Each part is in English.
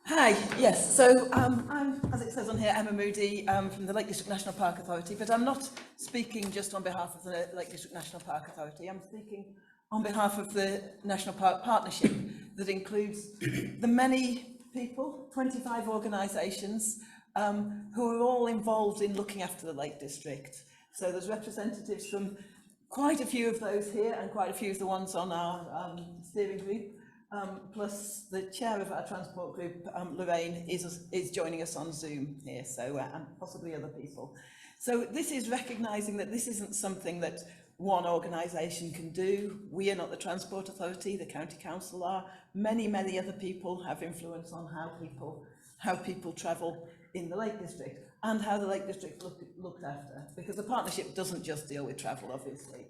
Hi, yes, so I'm, as it says on here, Emma Moody from the Lake District National Park Authority, but I'm not speaking just on behalf of the Lake District National Park Authority. I'm speaking on behalf of the National Park Partnership that includes the many people, 25 organisations, who are all involved in looking after the Lake District. So there's representatives from quite a few of those here and quite a few of the ones on our steering group. Plus the chair of our transport group, Lorraine, is joining us on Zoom here, so and possibly other people. So this is recognising that this isn't something that one organisation can do. We are not the Transport Authority, the County Council are. Many other people have influence on how people travel in the Lake District and how the Lake District looked after, because the partnership doesn't just deal with travel, obviously.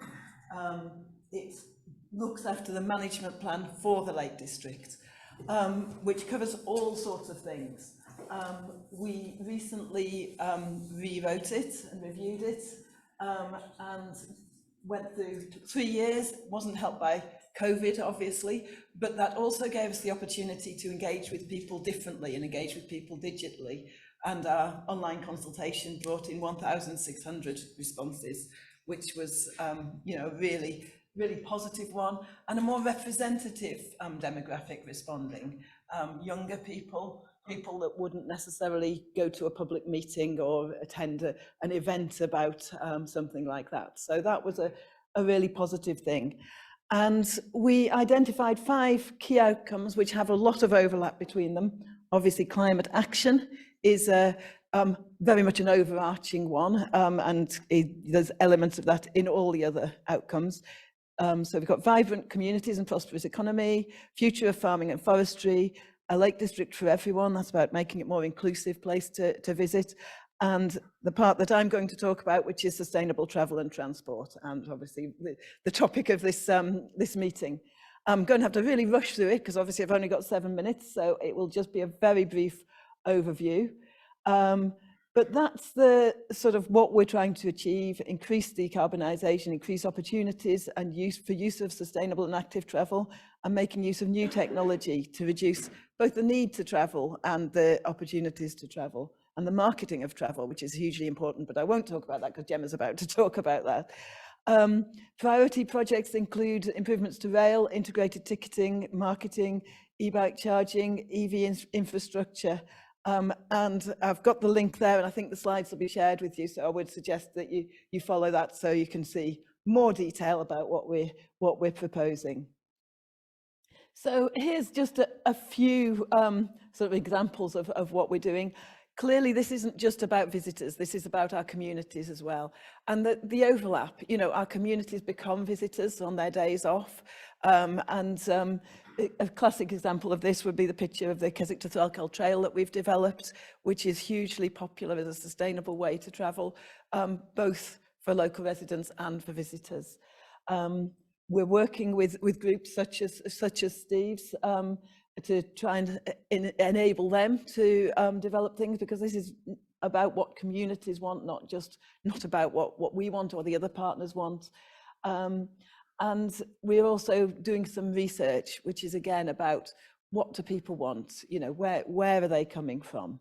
It looks after the management plan for the Lake District, which covers all sorts of things. We recently rewrote it and reviewed it and went through 3 years. Wasn't helped by COVID, obviously, but that also gave us the opportunity to engage with people differently and engage with people digitally. And our online consultation brought in 1,600 responses, which was, really positive one, and a more representative demographic responding. Younger people that wouldn't necessarily go to a public meeting or attend an event about something like that. So that was a really positive thing. And we identified 5 key outcomes which have a lot of overlap between them. Obviously, climate action is very much an overarching one, and there's elements of that in all the other outcomes. So we've got vibrant communities and prosperous economy, future of farming and forestry, a Lake District for everyone, that's about making it a more inclusive place to visit, and the part that I'm going to talk about, which is sustainable travel and transport, and obviously the topic of this, this meeting. I'm going to have to really rush through it because obviously I've only got 7 minutes, so it will just be a very brief overview. But that's the sort of what we're trying to achieve: increase decarbonisation, increase opportunities and use of sustainable and active travel, and making use of new technology to reduce both the need to travel and the opportunities to travel, and the marketing of travel, which is hugely important, but I won't talk about that because Gemma's about to talk about that. Priority projects include improvements to rail, integrated ticketing, marketing, e-bike charging, EV infrastructure. And I've got the link there, and I think the slides will be shared with you, so I would suggest that you follow that so you can see more detail about what we're proposing. So here's just a few sort of examples of what we're doing. Clearly, this isn't just about visitors, this is about our communities as well. And the overlap, our communities become visitors on their days off. A classic example of this would be the picture of the Keswick to Threlkeld Trail that we've developed, which is hugely popular as a sustainable way to travel, both for local residents and for visitors. We're working with groups such as Steve's to try and enable them to develop things, because this is about what communities want, not about what we want or the other partners want. And we're also doing some research, which is again about what do people want, where are they coming from?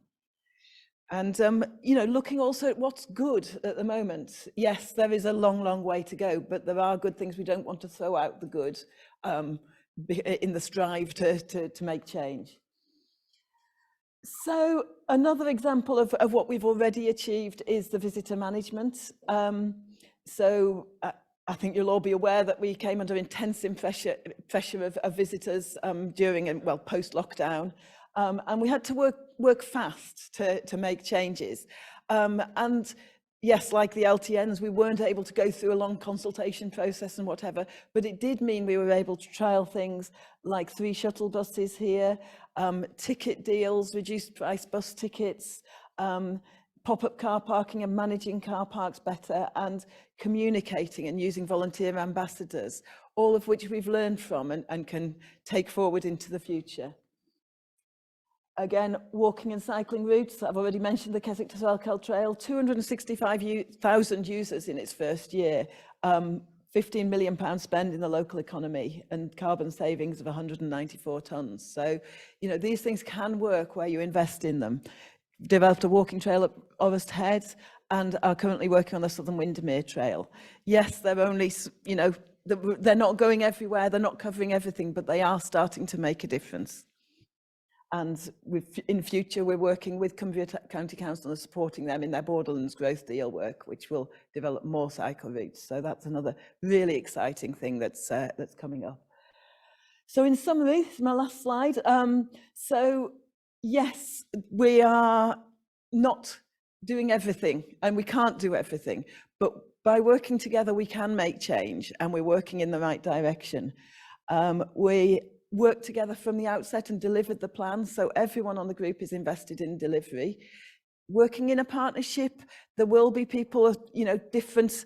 And, looking also at what's good at the moment. Yes, there is a long way to go, but there are good things. We don't want to throw out the good in the strive to make change. So another example of what we've already achieved is the visitor management. I think you'll all be aware that we came under intensive pressure of visitors during and post-lockdown, and we had to work fast to make changes. And yes, like the LTNs, we weren't able to go through a long consultation process and whatever, but it did mean we were able to trial things like 3 shuttle buses here, ticket deals, reduced price bus tickets, pop-up car parking and managing car parks better, and communicating and using volunteer ambassadors, all of which we've learned from and can take forward into the future. Again, walking and cycling routes. I've already mentioned the Keswick to Threlkeld Trail, 265,000 users in its first year. £15 million spend in the local economy and carbon savings of 194 tonnes. So, you know, these things can work where you invest in them. Developed a walking trail at Orrest Head and are currently working on the Southern Windermere Trail. Yes, they're only, you know, they're not going everywhere, they're not covering everything, but they are starting to make a difference. And in future, we're working with Cumbria County Council and supporting them in their Borderlands Growth Deal work, which will develop more cycle routes. So that's another really exciting thing that's coming up. So in summary, this is my last slide. So yes, we are not doing everything and we can't do everything, but by working together, we can make change and we're working in the right direction. We worked together from the outset and delivered the plan, so everyone on the group is invested in delivery. Working in a partnership, there will be people, you know, different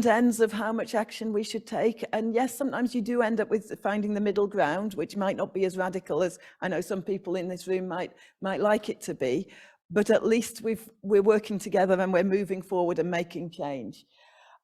ends of how much action we should take, and yes, sometimes you do end up with finding the middle ground, which might not be as radical as I know some people in this room might like it to be, but at least we're working together and we're moving forward and making change.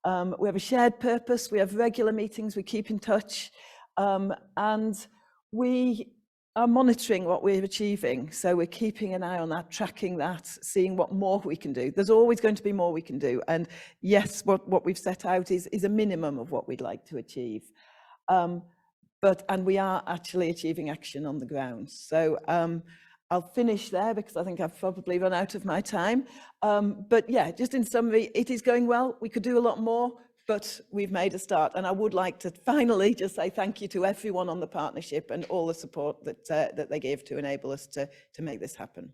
We have a shared purpose, we have regular meetings, we keep in touch, and we are monitoring what we're achieving. So we're keeping an eye on that, tracking that, seeing what more we can do. There's always going to be more we can do. And yes, what we've set out is a minimum of what we'd like to achieve. And we are actually achieving action on the ground. So I'll finish there because I think I've probably run out of my time. But yeah, just in summary, it is going well. We could do a lot more, but we've made a start. And I would like to finally just say thank you to everyone on the partnership and all the support that they gave to enable us to make this happen.